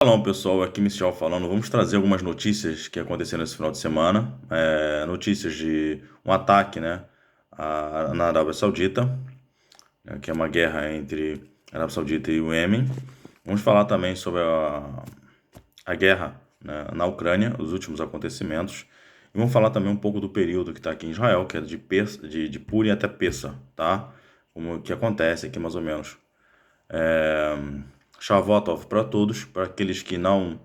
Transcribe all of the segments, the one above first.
Fala pessoal, aqui Michel falando. Vamos trazer algumas notícias que aconteceram esse final de semana. Notícias de um ataque, né, na Arábia Saudita, né, que é uma guerra entre a Arábia Saudita e o Iêmen. Vamos falar também sobre a guerra, né, na Ucrânia, os últimos acontecimentos. E vamos falar também um pouco do período que está aqui em Israel, que é de Purim até Pessa, tá? Como que acontece aqui mais ou menos. Shavuot para todos, para aqueles que não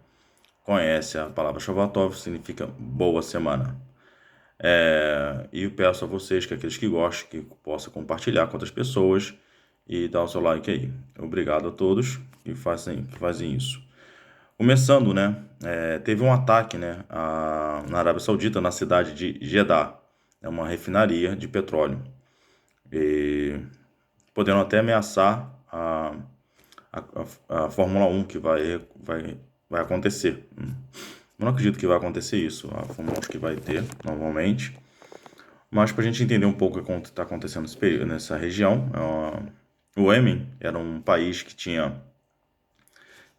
conhece a palavra Shavuot, significa boa semana. E eu peço a vocês, que aqueles que gostem, que possam compartilhar com outras pessoas e dar o seu like aí. Obrigado a todos que fazem isso. Começando, né? Teve um ataque, né, na Arábia Saudita, na cidade de Jeddah. É uma refinaria de petróleo. E podendo até ameaçar a Fórmula 1 que vai acontecer. Eu não acredito que vai acontecer isso. A Fórmula 1 acho que vai ter, normalmente. Mas para a gente entender um pouco o que está acontecendo nesse período, nessa região, o Iêmen era um país que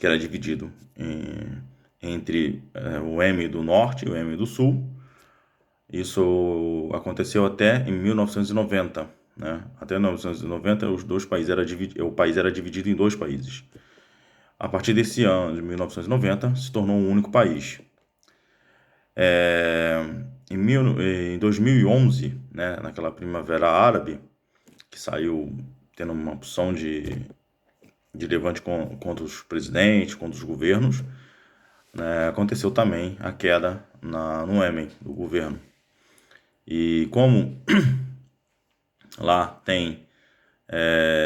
era dividido entre o Iêmen do Norte e o Iêmen do Sul. Isso aconteceu até em 1990, né? Até 1990 o país era dividido em dois países. A partir desse ano, de 1990, se tornou um único país. Em 2011, né, naquela primavera árabe, que saiu tendo uma opção de levante contra os presidentes, contra os governos, né, aconteceu também a queda no Iêmen, do governo. E como lá tem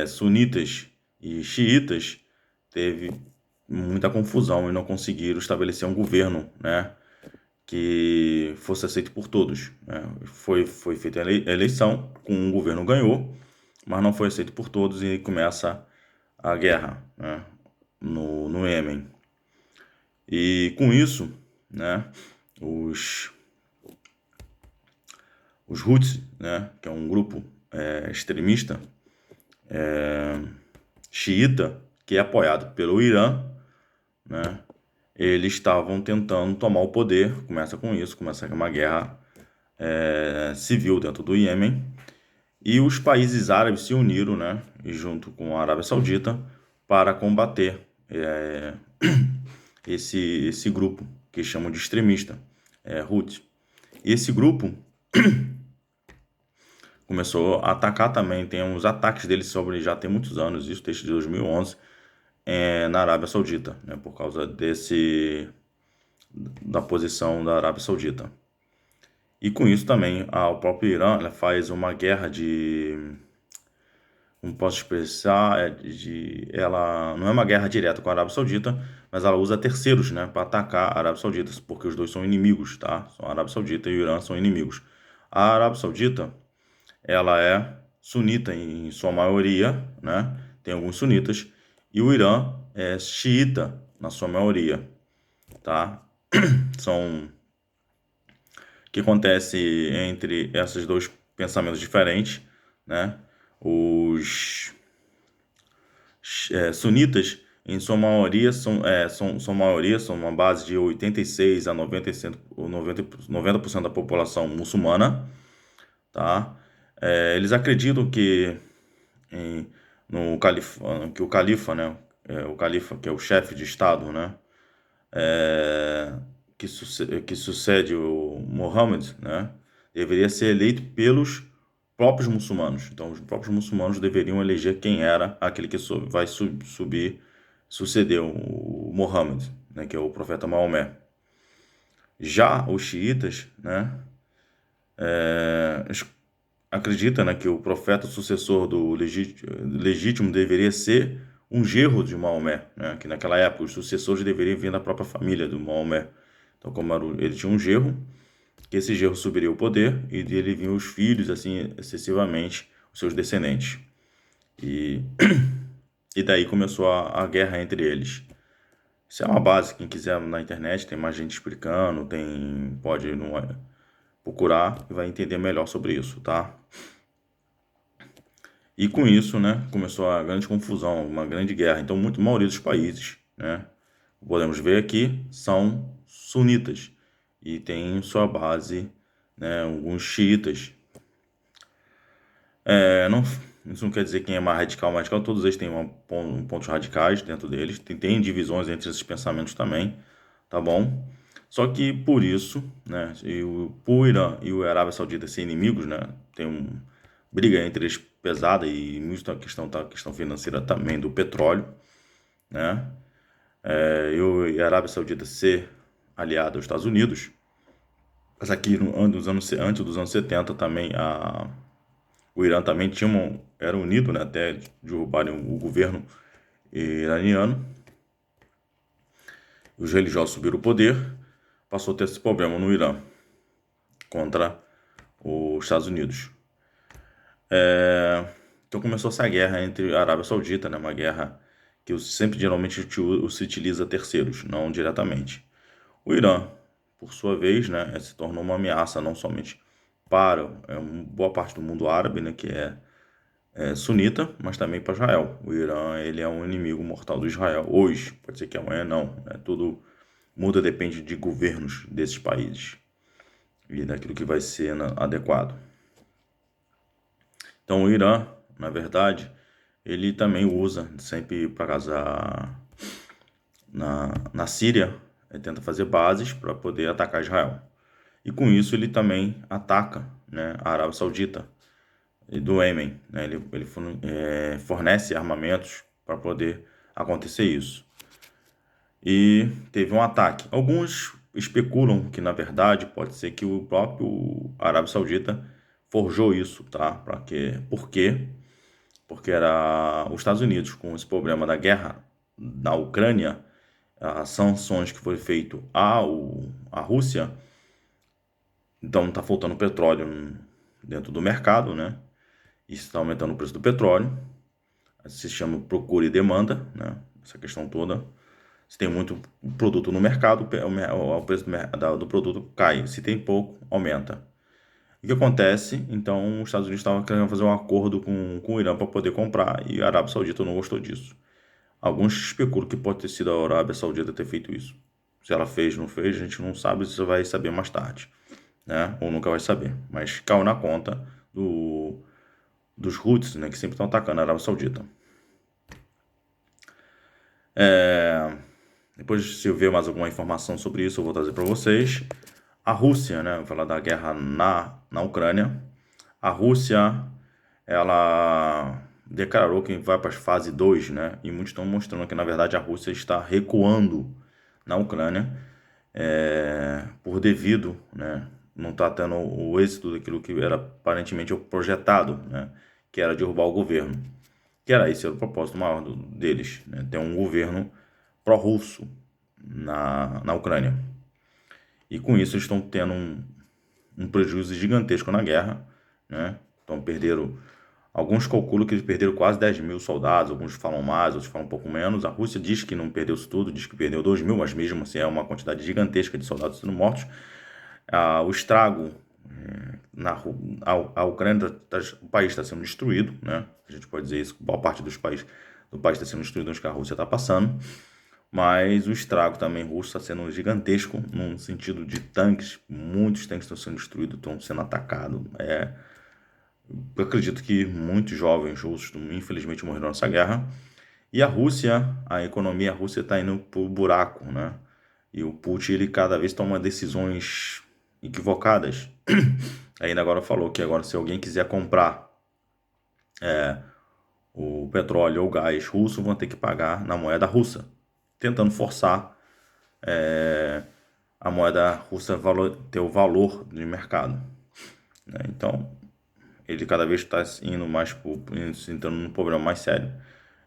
sunitas e xiitas, teve muita confusão e não conseguiram estabelecer um governo, né, que fosse aceito por todos, né? Foi feita a eleição, um governo ganhou, mas não foi aceito por todos e começa a guerra, né, no Iêmen. E com isso, né, os Houthis, né, que é um grupo extremista xiita, que é apoiado pelo Irã, né, eles estavam tentando tomar o poder. Começa com isso, começa uma guerra civil dentro do Iêmen, e os países árabes se uniram, né, e junto com a Arábia Saudita, para combater esse grupo que chamam de extremista, Houthi. E esse grupo começou a atacar também. Tem uns ataques deles sobre, já tem muitos anos, isso desde 2011, na Arábia Saudita, né, por causa da posição da Arábia Saudita. E com isso também, o próprio Irã, ela faz uma guerra como posso expressar, ela não é uma guerra direta com a Arábia Saudita, mas ela usa terceiros, né, para atacar a Arábia Saudita, porque os dois são inimigos, tá? A Arábia Saudita e o Irã são inimigos. A Arábia Saudita, ela é sunita em sua maioria, né? Tem alguns sunitas, e o Irã é xiita na sua maioria, tá? São O que acontece entre esses dois pensamentos diferentes, né? Os sunitas, em sua maioria, são uma base de 86 a 90% da população muçulmana, tá? Eles acreditam em, no califa, que o califa, né? O califa, que é o chefe de Estado, né, que sucede o Mohammed, né, deveria ser eleito pelos próprios muçulmanos. Então, os próprios muçulmanos deveriam eleger quem era aquele que vai suceder o Mohammed, né, que é o profeta Maomé. Já os xiitas, né, acredita, né, que o profeta sucessor do legítimo deveria ser um genro de Maomé, né, que naquela época os sucessores deveriam vir da própria família do Maomé. Então, como ele tinha um genro, que esse genro subiria ao poder e dele vinham os filhos, assim, excessivamente, os seus descendentes. E, e daí começou a guerra entre eles. Isso é uma base, quem quiser na internet, tem mais gente explicando, pode procurar e vai entender melhor sobre isso, tá? E com isso, né, começou a grande confusão, uma grande guerra. Então, a maioria dos países, né, podemos ver aqui, são sunitas e tem sua base, né, alguns xiitas. Não, isso não quer dizer quem é mais radical, todos eles têm pontos radicais dentro deles, tem divisões entre esses pensamentos também, tá bom? Só que por isso, né, por Irã e o Arábia Saudita ser inimigos, né, tem briga entre eles pesada e muito a questão financeira também do petróleo, né, e a Arábia Saudita ser aliada aos Estados Unidos, mas aqui antes dos anos 70 também o Irã também era unido, né, até derrubarem o governo iraniano. Os religiosos subiram o poder, passou a ter esse problema no Irã contra os Estados Unidos. Então começou essa guerra entre a Arábia Saudita, né, uma guerra que sempre geralmente se utiliza terceiros, não diretamente. O Irã, por sua vez, né, se tornou uma ameaça não somente para boa parte do mundo árabe, né, que é sunita, mas também para Israel. O Irã, ele é um inimigo mortal do Israel hoje, pode ser que amanhã não, né? Tudo muda, depende de governos desses países e daquilo que vai ser adequado. Então o Irã, na verdade, ele também usa sempre para casar na Síria, ele tenta fazer bases para poder atacar Israel. E com isso ele também ataca, né, a Arábia Saudita e do Iêmen, né? Ele fornece armamentos para poder acontecer isso. E teve um ataque. Alguns especulam que, na verdade, pode ser que o próprio Arábia Saudita forjou isso, tá? Por quê? Porque era os Estados Unidos, com esse problema da guerra na Ucrânia, as sanções que foi feito à Rússia, então está faltando petróleo dentro do mercado, né? Isso está aumentando o preço do petróleo. Se chama procura e demanda, né? Essa questão toda. Se tem muito produto no mercado, o preço do produto cai. Se tem pouco, aumenta. O que acontece? Então, os Estados Unidos estavam querendo fazer um acordo com o Irã para poder comprar e a Arábia Saudita não gostou disso. Alguns especulam que pode ter sido a Arábia Saudita ter feito isso. Se ela fez ou não fez, a gente não sabe, você vai saber mais tarde, né? Ou nunca vai saber. Mas caiu na conta dos Houthis, né, que sempre estão atacando a Arábia Saudita. Depois, se eu ver mais alguma informação sobre isso, eu vou trazer para vocês. A Rússia, né, vou falar da guerra na Ucrânia. A Rússia, ela declarou que vai para a fase 2, né, e muitos estão mostrando que, na verdade, a Rússia está recuando na Ucrânia por devido, né, não está tendo o êxito daquilo que era aparentemente projetado, né, que era derrubar o governo. Que era esse era o propósito maior deles, né, ter um governo pró-russo na Ucrânia. E com isso eles estão tendo um prejuízo gigantesco na guerra, né? Então perderam, alguns calculam que eles perderam quase 10 mil soldados, alguns falam mais, outros falam um pouco menos. A Rússia diz que não perdeu isso tudo, diz que perdeu 2 mil, mas mesmo assim é uma quantidade gigantesca de soldados sendo mortos. O estrago a Ucrânia, o país está sendo destruído, né? A gente pode dizer isso, boa parte do país está sendo destruído, onde a Rússia está passando. Mas o estrago também russo está sendo gigantesco, no sentido de tanques. Muitos tanques estão sendo destruídos, estão sendo atacados. Eu acredito que muitos jovens russos, infelizmente, morreram nessa guerra. E a Rússia, a economia russa está indo para o buraco, né? E o Putin, ele cada vez toma decisões equivocadas. Ainda agora falou que agora se alguém quiser comprar o petróleo ou o gás russo, vão ter que pagar na moeda russa, tentando forçar a moeda russa ter o valor de mercado, né? Então, ele cada vez está indo mais entrando num problema mais sério.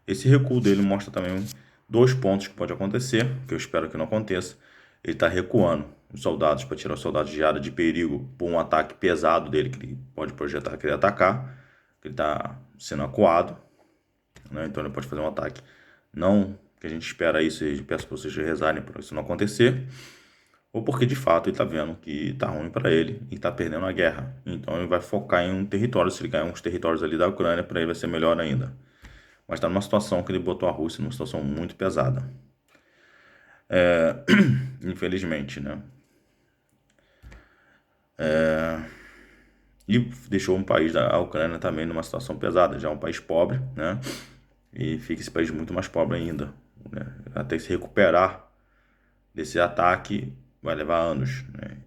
Esse recuo dele mostra também dois pontos que pode acontecer, que eu espero que não aconteça. Ele está recuando os soldados para tirar os soldados de área de perigo por um ataque pesado dele que ele pode projetar, querer atacar, que ele está sendo acuado, né? Então ele pode fazer um ataque. Não que a gente espera isso e peço para vocês rezarem para isso não acontecer, ou porque de fato ele está vendo que está ruim para ele e está perdendo a guerra. Então ele vai focar em um território, se ele ganhar uns territórios ali da Ucrânia, para ele vai ser melhor ainda. Mas está numa situação que ele botou a Rússia numa situação muito pesada. infelizmente, né? E deixou um país da Ucrânia também numa situação pesada, já é um país pobre, né? E fica esse país muito mais pobre ainda, né? Até se recuperar desse ataque vai levar anos, né?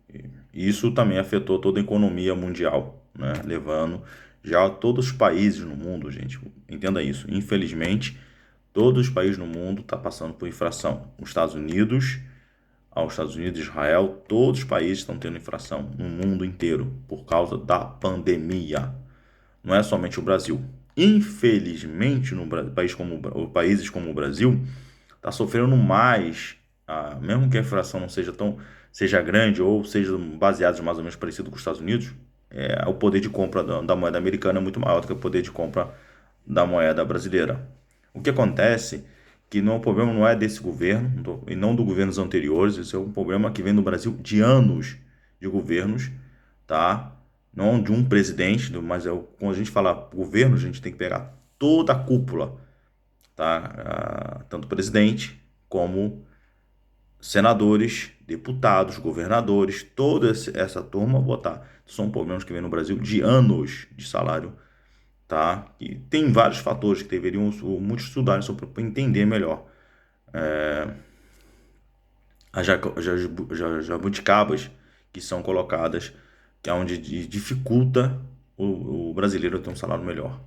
E isso também afetou toda a economia mundial, né? Levando já todos os países no mundo, gente, entenda isso. Infelizmente, todos os países no mundo estão passando por infração. Os Estados Unidos, aos Estados Unidos, Israel, todos os países estão tendo infração no mundo inteiro por causa da pandemia. Não é somente o Brasil. Infelizmente, no países como o Brasil está sofrendo mais, mesmo que a inflação não seja grande ou seja baseados mais ou menos parecido com os Estados Unidos, o poder de compra da moeda americana é muito maior do que o poder de compra da moeda brasileira. O que acontece que o problema não é desse governo e não dos governos anteriores, isso é um problema que vem no Brasil de anos de governos, tá? Não de um presidente, mas quando a gente fala governo, a gente tem que pegar toda a cúpula, tá? Tanto presidente como senadores, deputados, governadores, toda essa turma botar. São problemas que vem no Brasil de anos de salário, tá? E tem vários fatores que deveriam muitos estudar para entender melhor. As jabuticabas que são colocadas, que é onde dificulta o brasileiro ter um salário melhor.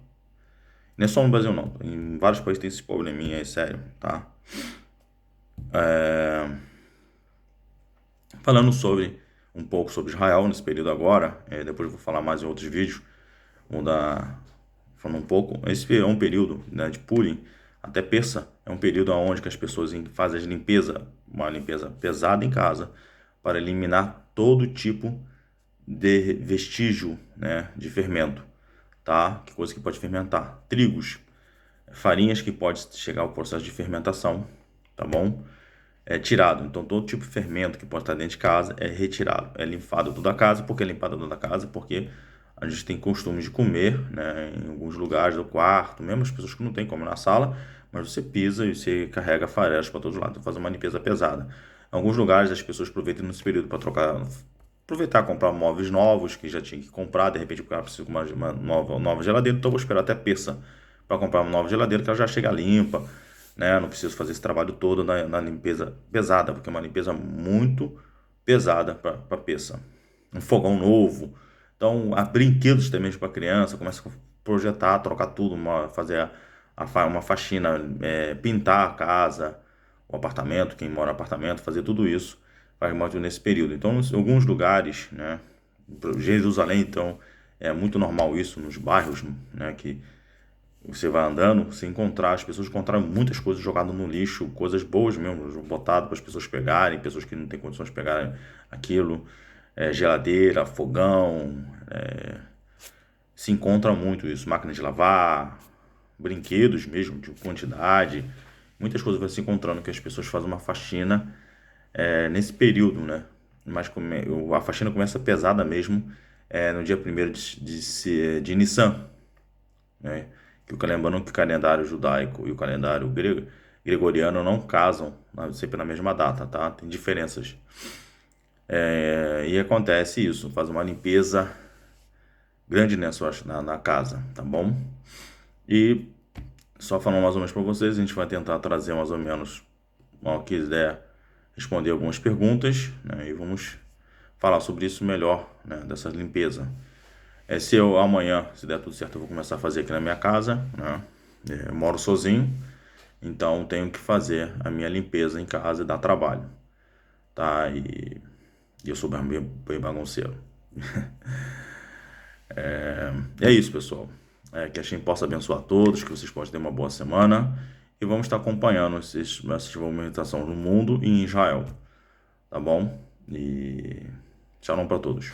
Não é só no Brasil, não. Em vários países tem esse probleminha aí, sério, tá? Falando um pouco sobre Israel nesse período agora, depois eu vou falar mais em outros vídeos, vou dar falando um pouco. Esse é um período, né, de Purim até Pessa, é um período onde que as pessoas fazem uma limpeza pesada em casa, para eliminar todo tipo de vestígio, né, de fermento, tá? Que coisa que pode fermentar. Trigos, farinhas que pode chegar ao processo de fermentação, tá bom? É tirado. Então, todo tipo de fermento que pode estar dentro de casa é retirado. É limpada toda a casa. Por que limpada toda a casa? Porque a gente tem costume de comer, né, em alguns lugares do quarto, mesmo as pessoas que não têm como na sala, mas você pisa e você carrega farelas para todos os lados, faz uma limpeza pesada. Em alguns lugares as pessoas aproveitam nesse período para aproveitar comprar móveis novos que já tinha que comprar, de repente o cara precisa de uma nova geladeira, então eu vou esperar até terça para comprar uma nova geladeira que ela já chega limpa, né? Não preciso fazer esse trabalho todo na limpeza pesada, porque é uma limpeza muito pesada para peça. Um fogão novo. Então, há brinquedos também para criança, começa a projetar, trocar tudo, fazer uma faxina, pintar a casa, o apartamento, quem mora no apartamento, fazer tudo isso faz muito nesse período. Então, em alguns lugares, né, Jerusalém, então, é muito normal isso nos bairros, né, que você vai andando, você encontrar, as pessoas encontraram muitas coisas jogadas no lixo, coisas boas mesmo, botadas para as pessoas pegarem, pessoas que não têm condições de pegarem aquilo, geladeira, fogão, se encontra muito isso, máquina de lavar, brinquedos mesmo, de quantidade, muitas coisas vai se encontrando que as pessoas fazem uma faxina nesse período, né? Mas a faxina começa pesada mesmo no dia 1º de Nissan, né? Lembrando que o calendário judaico e o calendário gregoriano não casam sempre na mesma data, tá? Tem diferenças. E acontece isso, faz uma limpeza grande na casa, tá bom? E só falando mais ou menos para vocês, a gente vai tentar trazer mais ou menos, ao quiser responder algumas perguntas, né? E vamos falar sobre isso melhor, né? Dessa limpeza. Se eu amanhã, se der tudo certo, eu vou começar a fazer aqui na minha casa, né? Eu moro sozinho, então tenho que fazer a minha limpeza em casa e dar trabalho, tá? E eu sou bem bagunceiro. É isso, pessoal. Que a gente possa abençoar a todos, que vocês possam ter uma boa semana e vamos estar acompanhando essas movimentações no mundo e em Israel, tá bom? E tchau para todos.